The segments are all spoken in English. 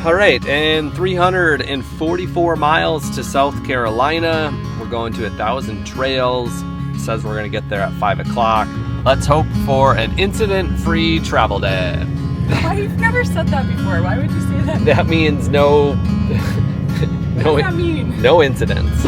All right, and 344 miles to South Carolina. We're going to 1,000 trails. It says we're going to get there at 5 o'clock. Let's hope for an incident-free travel day. I've never said that before. Why would you say that? That means no... What does that mean? No incidents.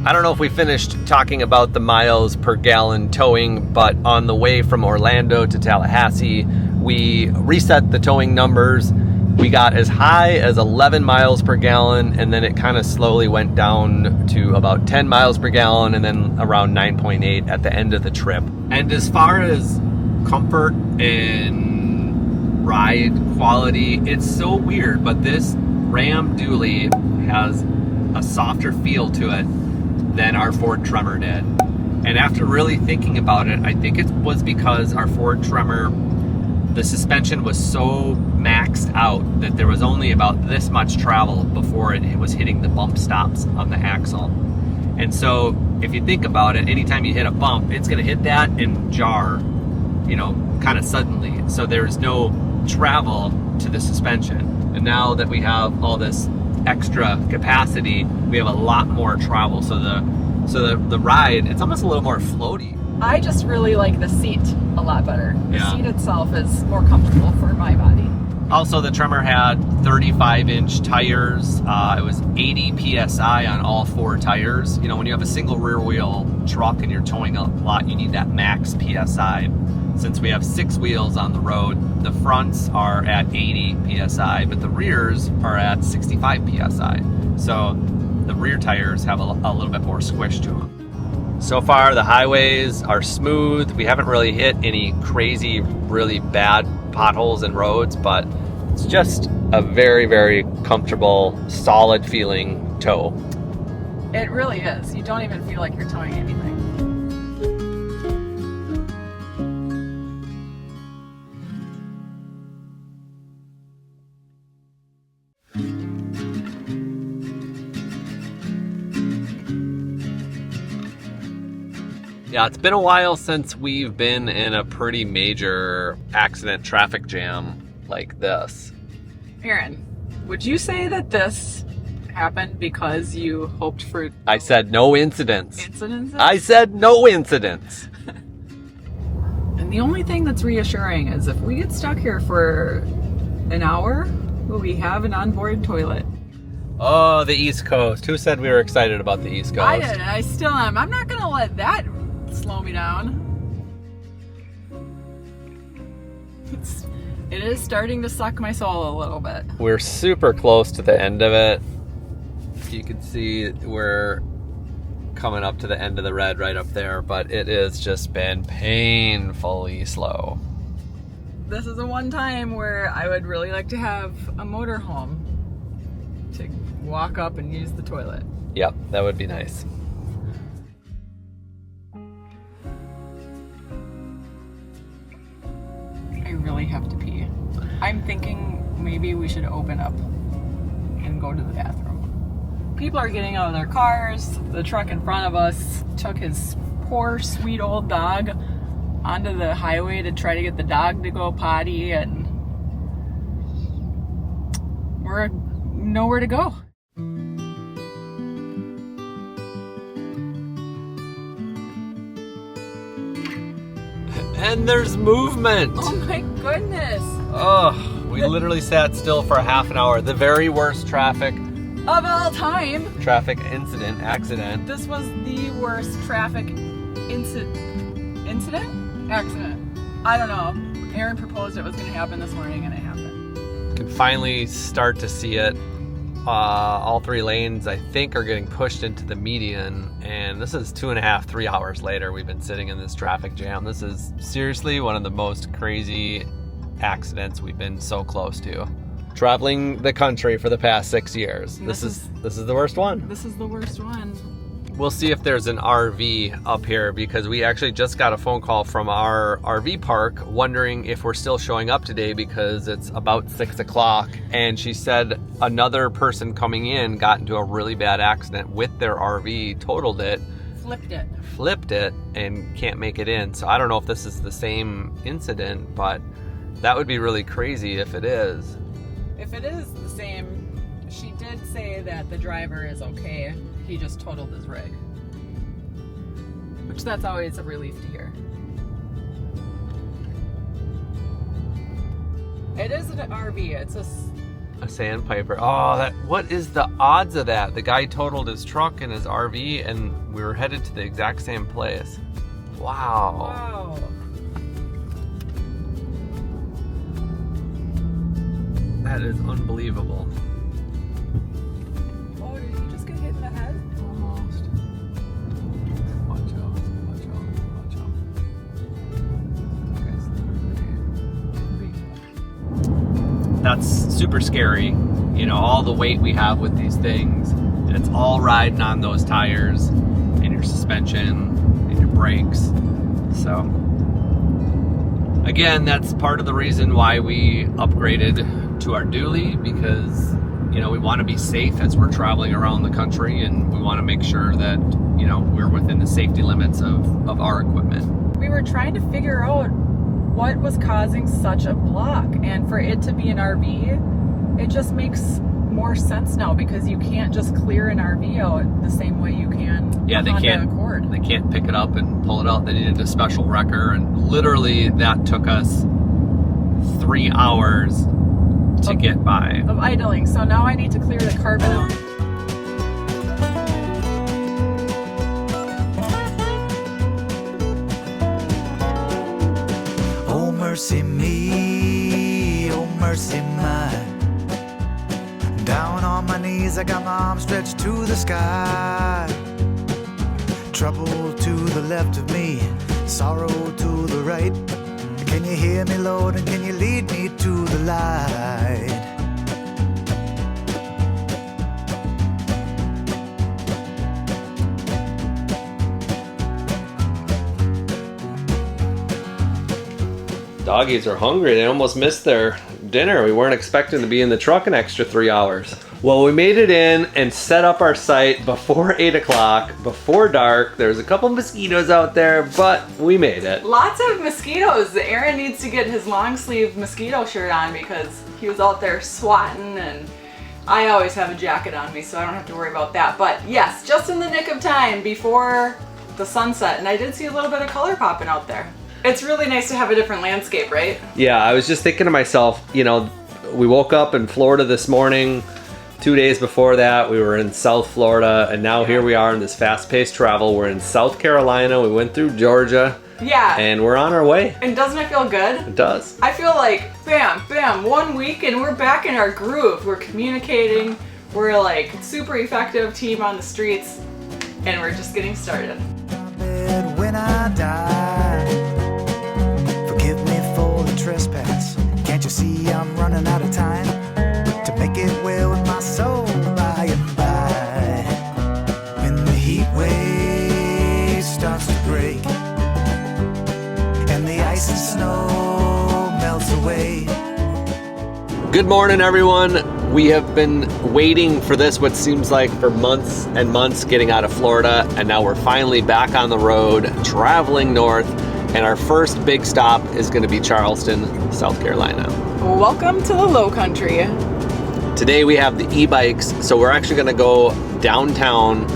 I don't know if we finished talking about the miles per gallon towing, but on the way from Orlando to Tallahassee, we reset the towing numbers. We got as high as 11 miles per gallon, and then it kind of slowly went down to about 10 miles per gallon, and then around 9.8 at the end of the trip. And as far as comfort and ride quality, it's so weird, but this Ram Dually has a softer feel to it than our Ford Tremor did. And after really thinking about it, I think it was because our Ford Tremor, the suspension was so maxed out that there was only about this much travel before it was hitting the bump stops on the axle. And so if you think about it, anytime you hit a bump, it's gonna hit that and jar, you know, kind of suddenly. So there's no travel to the suspension. And now that we have all this extra capacity, we have a lot more travel. So the ride, it's almost a little more floaty. I just really like the seat a lot better. The Yeah. seat itself is more comfortable for my body. Also, the Tremor had 35-inch tires. It was 80 PSI on all 4 tires. You know, when you have a single rear wheel truck and you're towing a lot, you need that max PSI. Since we have 6 wheels on the road, the fronts are at 80 PSI, but the rears are at 65 PSI. So the rear tires have a little bit more squish to them. So far, the highways are smooth. We haven't really hit any crazy, really bad potholes and roads, but it's just a very, very comfortable, solid feeling tow. It really is. You don't even feel like you're towing anything. Yeah, it's been a while since we've been in a pretty major accident traffic jam like this. Aaron, would you say that this happened because you hoped for... I said no incidents. Incidents? I said no incidents. And the only thing that's reassuring is if we get stuck here for an hour, will we have an onboard toilet? Oh, the East Coast. Who said we were excited about the East Coast? I did. I still am. I'm not going to let that slow me down. It is starting to suck my soul a little bit. We're super close to the end of it. You can see we're coming up to the end of the red right up there, but it has just been painfully slow. This is the one time where I would really like to have a motorhome to walk up and use the toilet. Yep, that would be nice. I really have to pee. I'm thinking maybe we should open up and go to the bathroom. People are getting out of their cars. The truck in front of us took his poor sweet old dog onto the highway to try to get the dog to go potty, and we're nowhere to go. And there's movement. Oh my goodness. Oh, we literally sat still for half an hour. The very worst traffic Of all time. incident, accident. This was the worst traffic incident? Accident. I don't know. Aaron proposed it was going to happen this morning, and it happened. Can finally start to see it. All 3 lanes, I think, are getting pushed into the median, and this is 2.5, 3 hours later. We've been sitting in this traffic jam. This is seriously one of the most crazy accidents we've been so close to. Traveling the country for the past 6 years. This is the worst one. This is the worst one. We'll see if there's an RV up here, because we actually just got a phone call from our RV park wondering if we're still showing up today because it's about 6 o'clock. And she said another person coming in got into a really bad accident with their RV, totaled it, flipped it, and can't make it in. So I don't know if this is the same incident, but That would be really crazy if it is. If it is the same, she did say that the driver is okay. He just totaled his rig. Which that's always a relief to hear. It is an RV. It's a sandpiper. Oh, what is the odds of that? The guy totaled his truck and his RV and we were headed to the exact same place. Wow. Wow. That is unbelievable. Oh, did he just get hit in the head? Almost. Watch out, watch out, watch out. That's super scary. You know, all the weight we have with these things, and it's all riding on those tires and your suspension and your brakes. So, again, that's part of the reason why we upgraded to our dually, because you know we want to be safe as we're traveling around the country, and we want to make sure that you know we're within the safety limits of our equipment. We were trying to figure out what was causing such a block, and for it to be an RV, it just makes more sense now, because you can't just clear an RV out the same way you can Yeah, they Honda Accord. They can't pick it up and pull it out. They needed a special wrecker, and literally that took us 3 hours to get by. Of idling. So now I need to clear the carbon out. Oh mercy me, oh mercy mine. Down on my knees, I got my arms stretched to the sky. Trouble to the left of me, sorrow to the right. Can you hear me, Lord, and can you lead me to the light? Doggies are hungry. They almost missed their dinner. We weren't expecting to be in the truck an extra 3 hours. Well, we made it in and set up our site before 8 o'clock, before dark. There's a couple mosquitoes out there, but we made it. Lots of mosquitoes. Aaron needs to get his long sleeve mosquito shirt on because he was out there swatting, and I always have a jacket on me so I don't have to worry about that. But yes, just in the nick of time before the sunset, and I did see a little bit of color popping out there. It's really nice to have a different landscape, right? Yeah, I was just thinking to myself, you know, we woke up in Florida this morning. 2 days before that, we were in South Florida, and now here we are in this fast-paced travel. We're in South Carolina. We went through Georgia. Yeah. And we're on our way. And doesn't it feel good? It does. I feel like, bam, bam, 1 week and we're back in our groove. We're communicating. We're like super effective team on the streets, and we're just getting started. When I die, forgive me for the trespass. Can't you see I'm running out of time to make it well with my soul by and by? When the heat wave starts to break and the ice and snow melts away. Good morning, everyone. We have been waiting for this, what seems like for months and months, getting out of Florida, and now we're finally back on the road, traveling north, and our first big stop is going to be Charleston, South Carolina. Welcome to the Low Country. Today we have the e-bikes, so we're actually going to go downtown,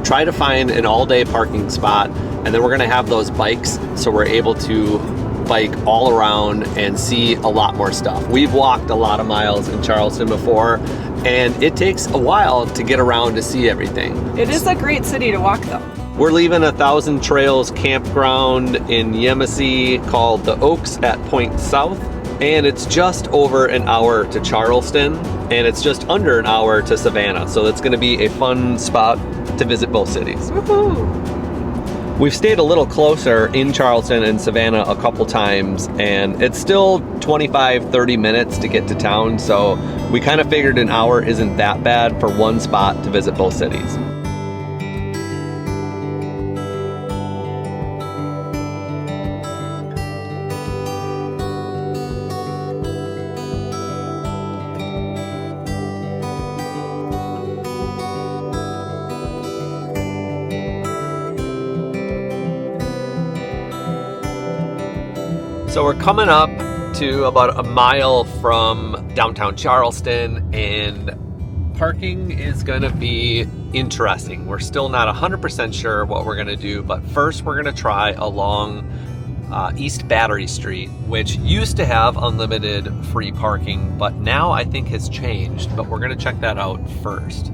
try to find an all-day parking spot, and then we're going to have those bikes so we're able to bike all around and see a lot more stuff. We've walked a lot of miles in Charleston before, and it takes a while to get around to see everything. It is a great city to walk though. We're leaving a Thousand Trails campground in Yemassee called the Oaks at Point South, and it's just over an hour to Charleston, and it's just under an hour to Savannah, so it's going to be a fun spot to visit both cities. Woohoo! We've stayed a little closer in Charleston and Savannah a couple times, and it's still 25-30 minutes to get to town, so we kind of figured an hour isn't that bad for one spot to visit both cities. So we're coming up to about a mile from downtown Charleston, and parking is gonna be interesting. We're still not 100% sure what we're gonna do, but first we're gonna try along East Battery Street, which used to have unlimited free parking, but now I think has changed, but we're gonna check that out first.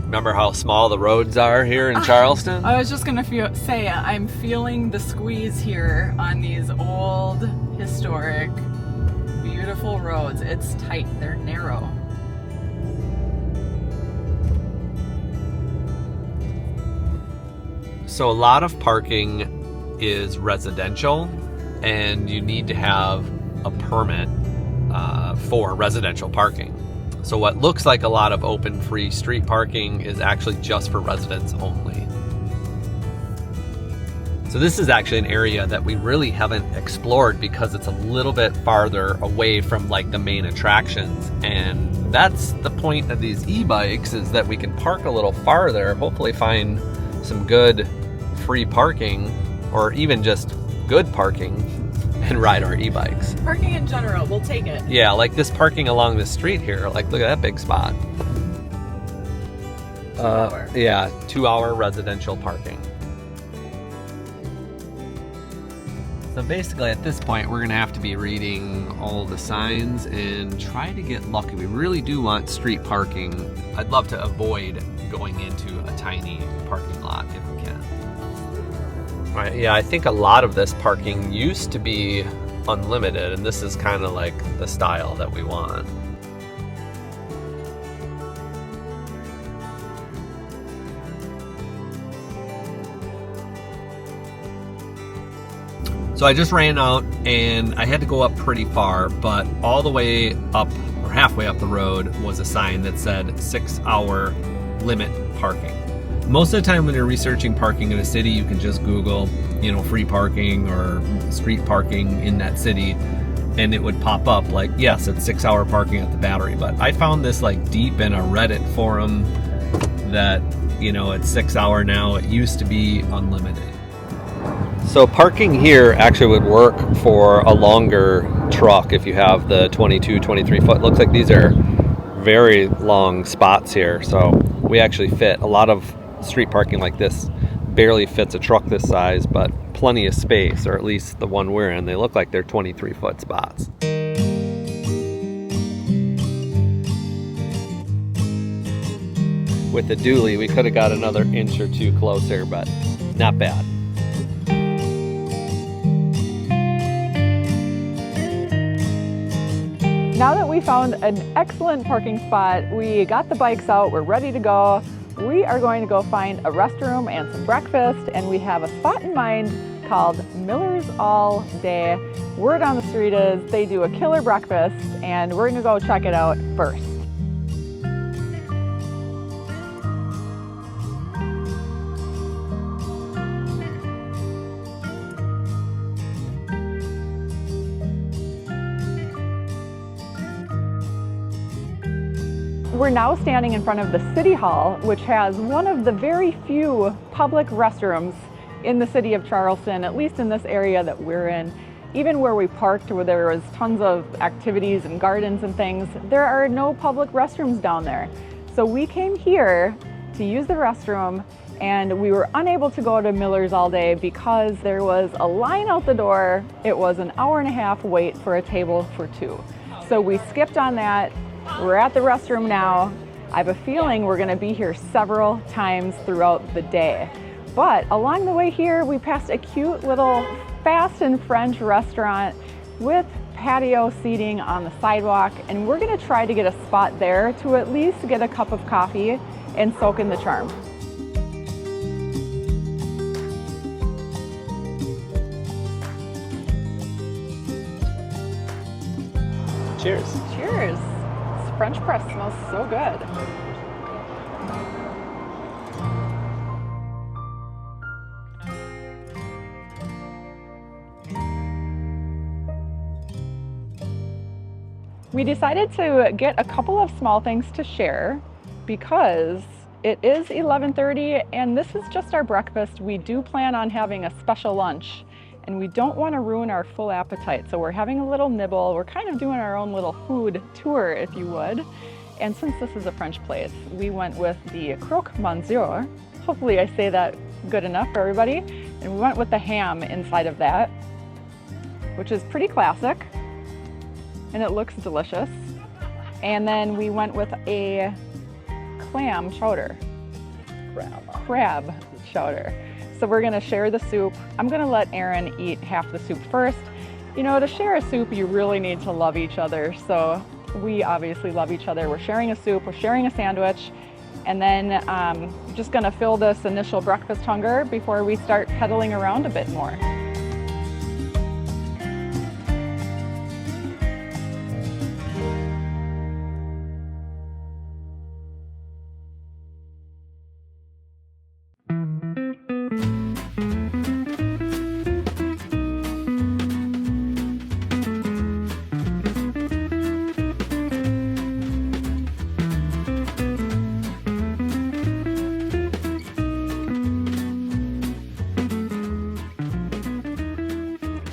Remember how small the roads are here in Charleston? I was just gonna say, I'm feeling the squeeze here on these old, historic, beautiful roads. It's tight, they're narrow. So a lot of parking is residential, and you need to have a permit for residential parking. So what looks like a lot of open free street parking is actually just for residents only. So this is actually an area that we really haven't explored because it's a little bit farther away from like the main attractions. And that's the point of these e-bikes, is that we can park a little farther, hopefully find some good free parking, or even just good parking, and ride our e-bikes. Parking in general, we'll take it. Yeah, like this parking along the street here. Like, look at that big spot. 2 hour. Yeah, 2-hour residential parking. So basically at this point, we're gonna have to be reading all the signs and try to get lucky. We really do want street parking. I'd love to avoid going into a tiny parking lot if we can. Right, yeah, I think a lot of this parking used to be unlimited, and this is kind of like the style that we want. So I just ran out and I had to go up pretty far, but all the way up, or halfway up the road, was a sign that said 6-hour limit parking. Most of the time when you're researching parking in a city, you can just Google, you know, free parking or street parking in that city, and it would pop up like, yes, it's 6-hour parking at the Battery. But I found this like deep in a Reddit forum that, you know, it's 6-hour now. It used to be unlimited. So parking here actually would work for a longer truck if you have the 22, 23 foot. Looks like these are very long spots here. So we actually fit. A lot of street parking like this barely fits a truck this size, but plenty of space, or at least the one we're in. They look like they're 23 foot spots. With the dually, we could have got another inch or two closer, but not bad. Now that we found an excellent parking spot, we got the bikes out, we're ready to go. We are going to go find a restroom and some breakfast, and we have a spot in mind called Miller's All Day. Word on the street is they do a killer breakfast, and we're gonna go check it out first. We're now standing in front of the City Hall, which has one of the very few public restrooms in the city of Charleston, at least in this area that we're in. Even where we parked, where there was tons of activities and gardens and things, there are no public restrooms down there. So we came here to use the restroom, and we were unable to go to Miller's All Day because there was a line out the door. It was an hour-and-a-half wait for a table for two. So we skipped on that. We're at the restroom now. I have a feeling we're gonna be here several times throughout the day. But along the way here, we passed a cute little fast and French restaurant with patio seating on the sidewalk, and we're gonna try to get a spot there to at least get a cup of coffee and soak in the charm. Cheers. Cheers. This French press smells so good. We decided to get a couple of small things to share because it is 11:30 and this is just our breakfast. We do plan on having a special lunch and we don't want to ruin our full appetite. So we're having a little nibble. We're kind of doing our own little food tour, if you would. And since this is a French place, we went with the croque monsieur. Hopefully I say that good enough for everybody. And we went with the ham inside of that, which is pretty classic, and it looks delicious. And then we went with a clam chowder. Crab chowder. So we're gonna share the soup. I'm gonna let Erin eat half the soup first. You know, to share a soup, you really need to love each other. So we obviously love each other. We're sharing a soup, we're sharing a sandwich, and then just gonna fill this initial breakfast hunger before we start pedaling around a bit more.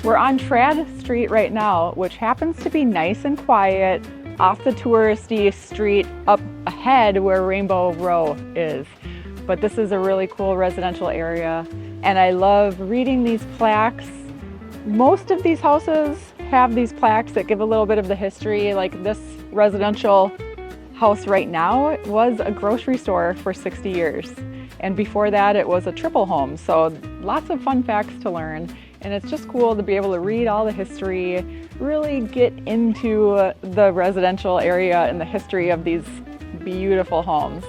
We're on Trad Street right now, which happens to be nice and quiet off the touristy street up ahead where Rainbow Row is. But this is a really cool residential area, and I love reading these plaques. Most of these houses have these plaques that give a little bit of the history. Like this residential house right now was a grocery store for 60 years. And before that, it was a triple home. So lots of fun facts to learn. And it's just cool to be able to read all the history, really get into the residential area and the history of these beautiful homes.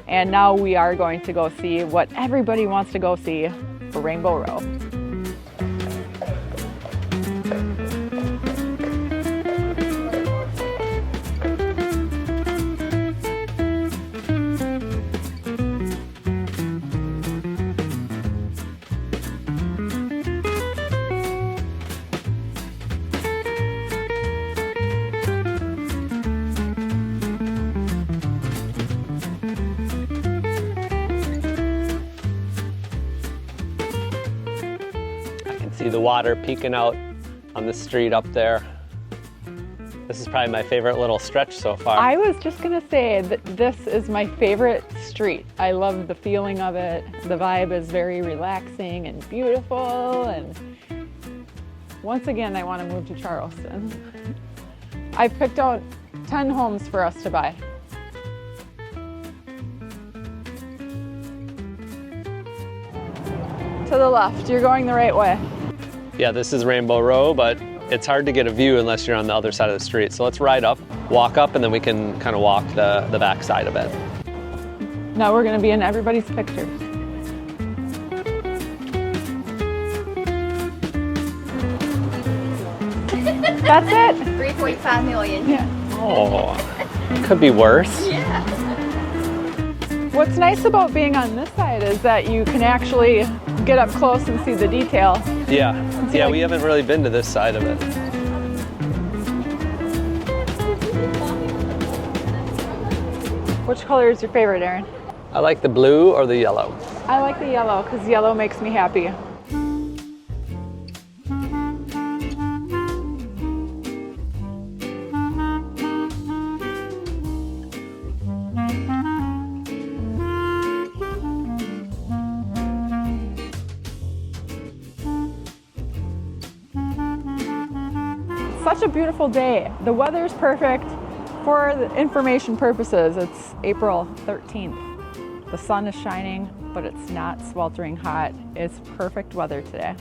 And now we are going to go see what everybody wants to go see for Rainbow Row. See the water peeking out on the street up there. This is probably my favorite little stretch so far. I was just gonna say that this is my favorite street. I love the feeling of it. The vibe is very relaxing and beautiful, and once again I want to move to Charleston. I've picked out 10 homes for us to buy. To the left, you're going the right way. Yeah, this is Rainbow Row, but it's hard to get a view unless you're on the other side of the street. So let's ride up, walk up, and then we can kind of walk the back side of it. Now we're going to be in everybody's pictures. That's it? 3.5 million. Yeah. Oh, it could be worse. Yeah. What's nice about being on this side is that you can actually get up close and see the detail. Yeah, yeah, like- we haven't really been to this side of it. Which color is your favorite, Erin? I like the blue or the yellow. I like the yellow because yellow makes me happy. Such a beautiful day. The weather's perfect. For the information purposes, it's April 13th. The sun is shining, but it's not sweltering hot. It's perfect weather today.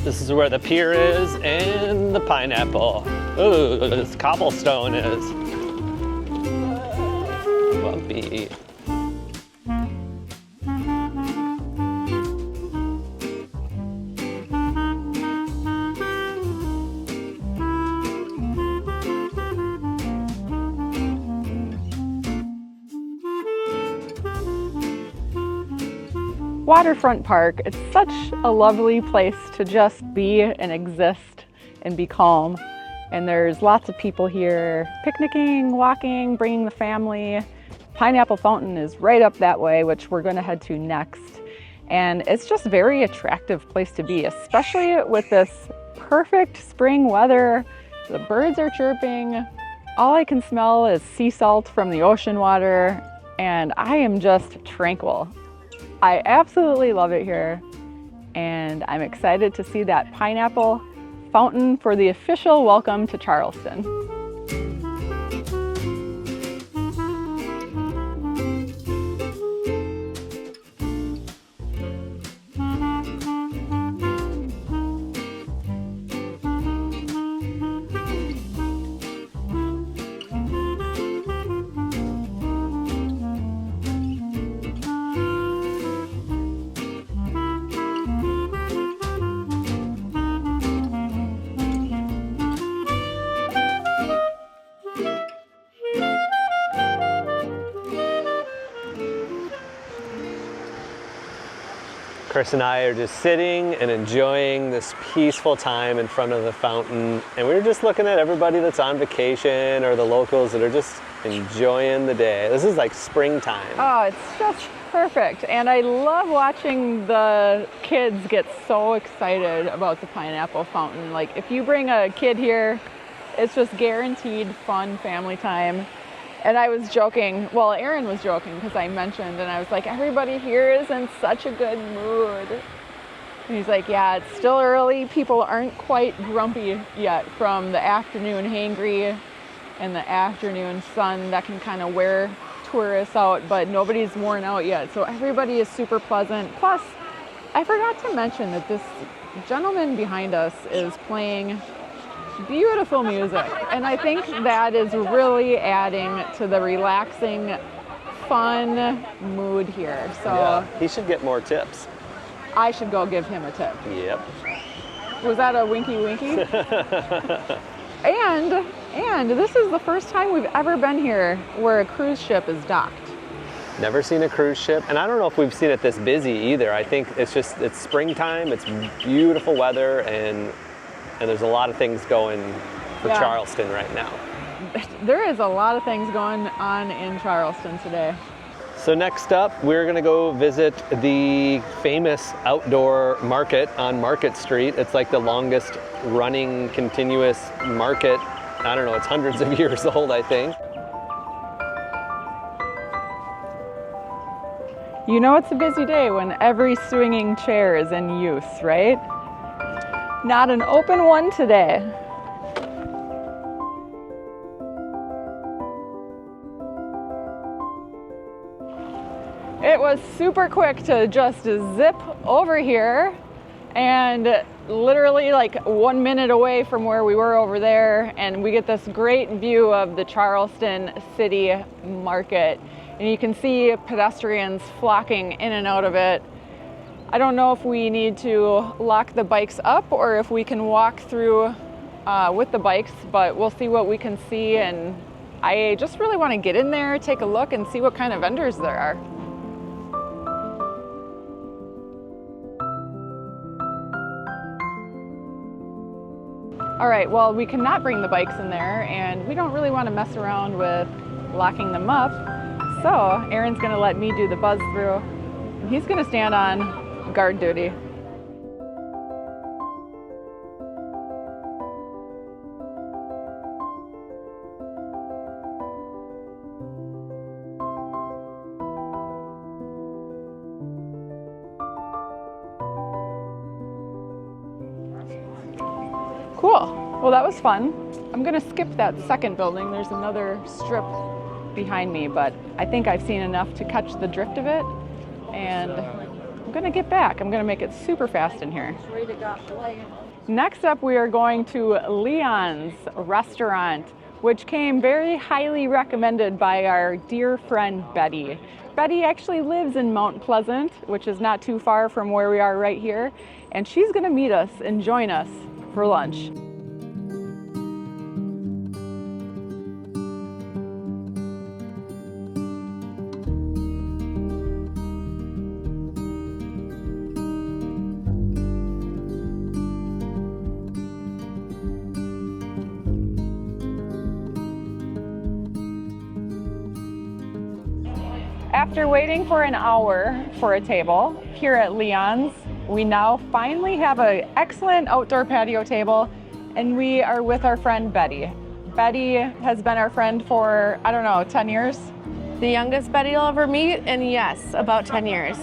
This is where the pier is and the pineapple. Ooh, this cobblestone is bumpy. Waterfront Park, it's such a lovely place to just be and exist and be calm. And there's lots of people here picnicking, walking, bringing the family. Pineapple Fountain is right up that way, which we're going to head to next. And it's just a very attractive place to be, especially with this perfect spring weather. The birds are chirping. All I can smell is sea salt from the ocean water, and I am just tranquil. I absolutely love it here, and I'm excited to see that Pineapple Fountain for the official welcome to Charleston. Chris and I are just sitting and enjoying this peaceful time in front of the fountain. And we were just looking at everybody that's on vacation or the locals that are just enjoying the day. This is like springtime. Oh, it's just perfect. And I love watching the kids get so excited about the Pineapple Fountain. Like if you bring a kid here, it's just guaranteed fun family time. And I was joking, well, Aaron was joking because I mentioned, and I was like, everybody here is in such a good mood. And he's like, yeah, it's still early. People aren't quite grumpy yet from the afternoon hangry and the afternoon sun that can kind of wear tourists out, but nobody's worn out yet. So everybody is super pleasant. Plus, I forgot to mention that this gentleman behind us is playing beautiful music, and I think that is really adding to the relaxing, fun mood here. So yeah, he should get more tips. I should go give him a tip. Yep. Was that a winky winky? And this is the first time we've ever been here where a cruise ship is docked. Never seen a cruise ship, and I don't know if we've seen it this busy either. I think it's springtime, it's beautiful weather, and there's a lot of things going for Charleston right now. There is a lot of things going on in Charleston today. So next up, we're gonna go visit the famous outdoor market on Market Street. It's like the longest running continuous market. I don't know, it's hundreds of years old, I think. You know it's a busy day when every swinging chair is in use, right? Not an open one today. It was super quick to just zip over here and literally like 1 minute away from where we were over there, and we get this great view of the Charleston City Market, and you can see pedestrians flocking in and out of it. I don't know if we need to lock the bikes up or if we can walk through with the bikes, but we'll see what we can see. And I just really want to get in there, take a look, and see what kind of vendors there are. All right, well, we cannot bring the bikes in there, and we don't really want to mess around with locking them up. So Aaron's going to let me do the buzz through, and he's going to stand on guard duty. Cool. Well, that was fun. I'm going to skip that second building. There's another strip behind me, but I think I've seen enough to catch the drift of it, and I'm gonna get back. I'm gonna make it super fast in here. Next up, we are going to Leon's restaurant, which came very highly recommended by our dear friend Betty. Betty actually lives in Mount Pleasant, which is not too far from where we are right here, and she's gonna meet us and join us for lunch. After waiting for an hour for a table here at Leon's, we now finally have an excellent outdoor patio table, and we are with our friend Betty. Betty has been our friend for, I don't know, 10 years? The youngest Betty you'll ever meet, and yes, about 10 years.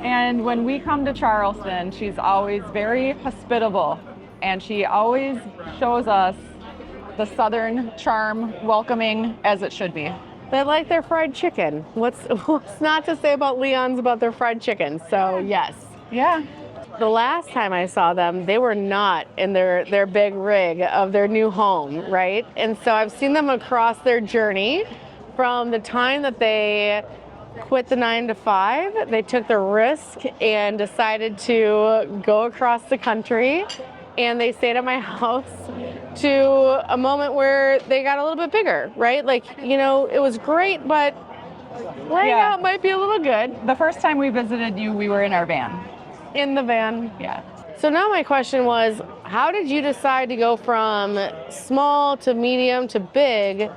And when we come to Charleston, she's always very hospitable, and she always shows us the Southern charm, welcoming as it should be. They like their fried chicken. What's not to say about Leon's about their fried chicken? So yes. Yeah. The last time I saw them, they were not in their big rig of their new home, right? And so I've seen them across their journey from the time that they quit the 9 to 5. They took the risk and decided to go across the country, and they stayed at my house to a moment where they got a little bit bigger, right? Like, you know, it was great, but laying out might be a little good. The first time we visited you, we were in our van. In the van. Yeah. So now my question was, how did you decide to go from small to medium to big?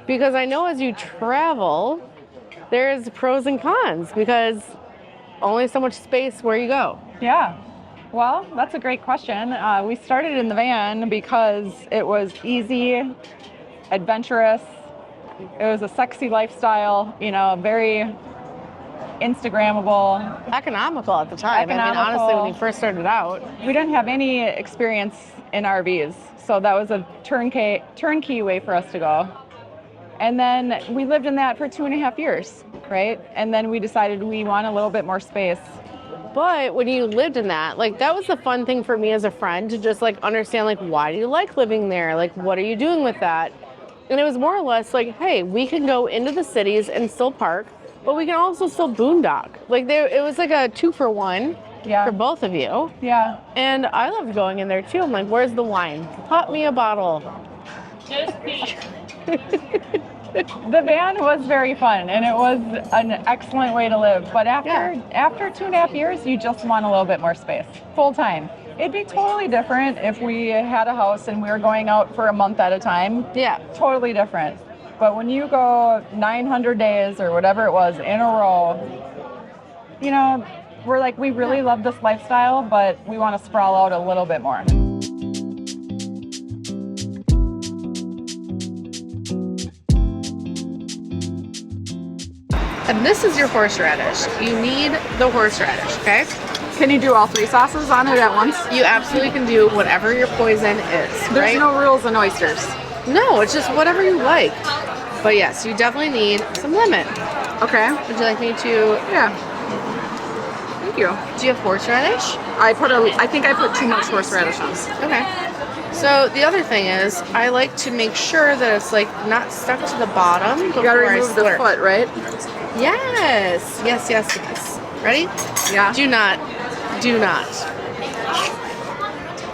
Because I know as you travel, there's pros and cons because only so much space where you go. Yeah. Well, that's a great question. We started in the van because it was easy, adventurous. It was a sexy lifestyle, you know, very Instagrammable. Economical at the time. I mean, honestly, when you first started out. We didn't have any experience in RVs, so that was a turnkey way for us to go. And then we lived in that for 2.5 years, right? And then we decided we want a little bit more space. But when you lived in that, like, that was the fun thing for me as a friend to just, like, understand, like, why do you like living there? Like, what are you doing with that? And it was more or less like, hey, we can go into the cities and still park, but we can also still boondock. Like, it was like a 2-for-1 for both of you. Yeah. And I loved going in there, too. I'm like, where's the wine? Pop me a bottle. Just me. The van was very fun, and it was an excellent way to live. But after 2.5 years, you just want a little bit more space, full time. It'd be totally different if we had a house and we were going out for a month at a time. Yeah. Totally different. But when you go 900 days or whatever it was in a row, you know, we're like, we really love this lifestyle, but we want to sprawl out a little bit more. And this is your horseradish. You need the horseradish, okay? Can you do all 3 sauces on it at once? You absolutely can do whatever your poison is, There's right? no rules in oysters. No, it's just whatever you like. But yes, you definitely need some lemon. Okay. Would you like me to? Yeah. Thank you. Do you have horseradish? I think I put too much horseradish on. Okay. So the other thing is, I like to make sure that it's like not stuck to the bottom before You gotta I remove the slurp. foot, right? Yes. Yes, yes, yes. Ready? Yeah. Do not.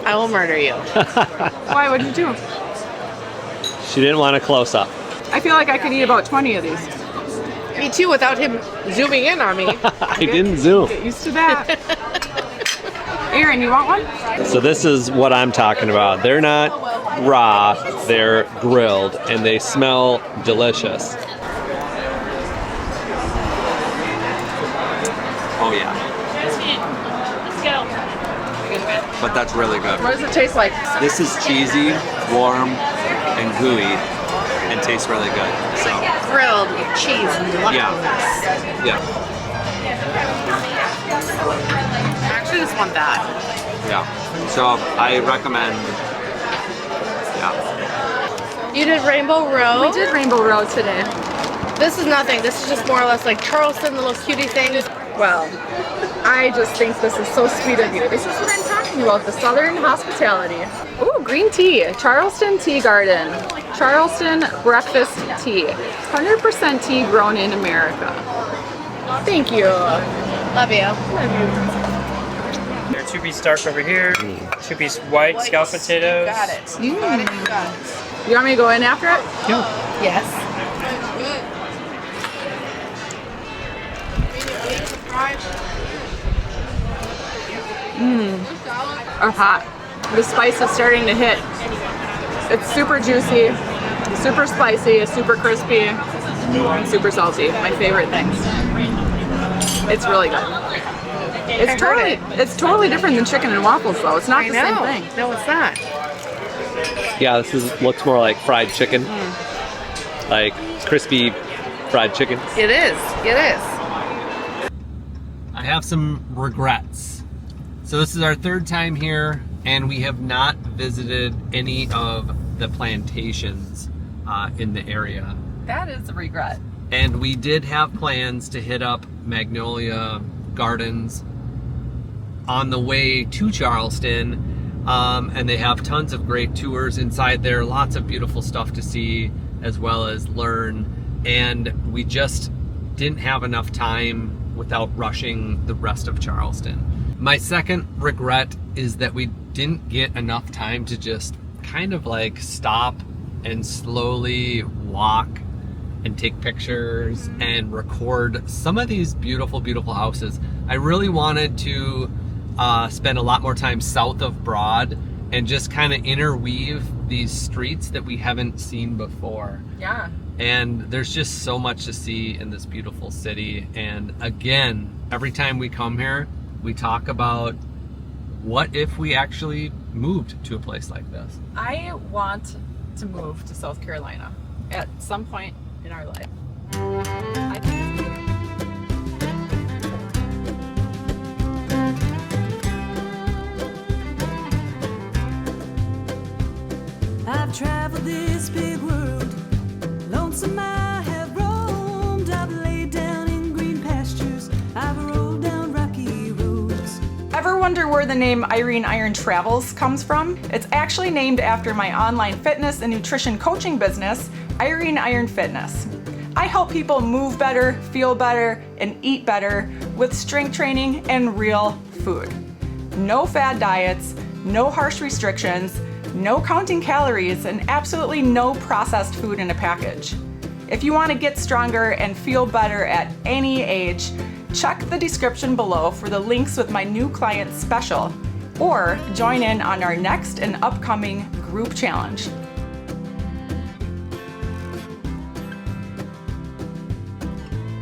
I will murder you. Why? What'd you do? She didn't want a close up. I feel like I could eat about 20 of these. Me too, without him zooming in on me. I didn't zoom. Get used to that. Aaron, you want one? So this is what I'm talking about. They're not raw, they're grilled, and they smell delicious. Oh yeah. Let's go. But that's really good. What does it taste like? This is cheesy, warm, and gooey, and tastes really good. So Grilled with cheese and delectableness. yeah. I actually just want that. Yeah. So I recommend. Yeah. You did Rainbow Row. We did Rainbow Row today. This is nothing. This is just more or less like Charleston, the little cutie things. Well, I just think this is so sweet of you. This is what I'm talking about, the Southern hospitality. Ooh, green tea. Charleston Tea Garden. Charleston breakfast tea. 100% tea grown in America. Thank you. Love you. There are 2-piece dark over here, 2-piece white scalloped potatoes. Got it. You want me to go in after it? Yes. Are hot. The spice is starting to hit. It's super juicy, super spicy, super crispy. and super salty. My favorite things. It's really good. It's totally different than chicken and waffles though. It's not the same thing. No, it's not. Yeah, this looks more like fried chicken. Like crispy fried chicken. It is. It is. I have some regrets. So this is our third time here, and we have not visited any of the plantations in the area. That is a regret. And we did have plans to hit up Magnolia Gardens on the way to Charleston, and they have tons of great tours inside there, lots of beautiful stuff to see as well as learn, and we just didn't have enough time without rushing the rest of Charleston. My second regret is that we didn't get enough time to just kind of like stop and slowly walk and take pictures and record some of these beautiful, beautiful houses. I really wanted to spend a lot more time south of Broad and just kind of interweave these streets that we haven't seen before. Yeah. And there's just so much to see in this beautiful city. And again, every time we come here, we talk about what if we actually moved to a place like this. I want to move to South Carolina at some point in our life. I think I've traveled this big world, lonesome I have roamed. I've laid down in green pastures, I've rolled down rocky roads. Ever wonder where the name Irene Iron Travels comes from? It's actually named after my online fitness and nutrition coaching business, Irene Iron Fitness. I help people move better, feel better, and eat better with strength training and real food. No fad diets, no harsh restrictions, no counting calories, and absolutely no processed food in a package. If you want to get stronger and feel better at any age, check the description below for the links with my new client special, or join in on our next and upcoming group challenge.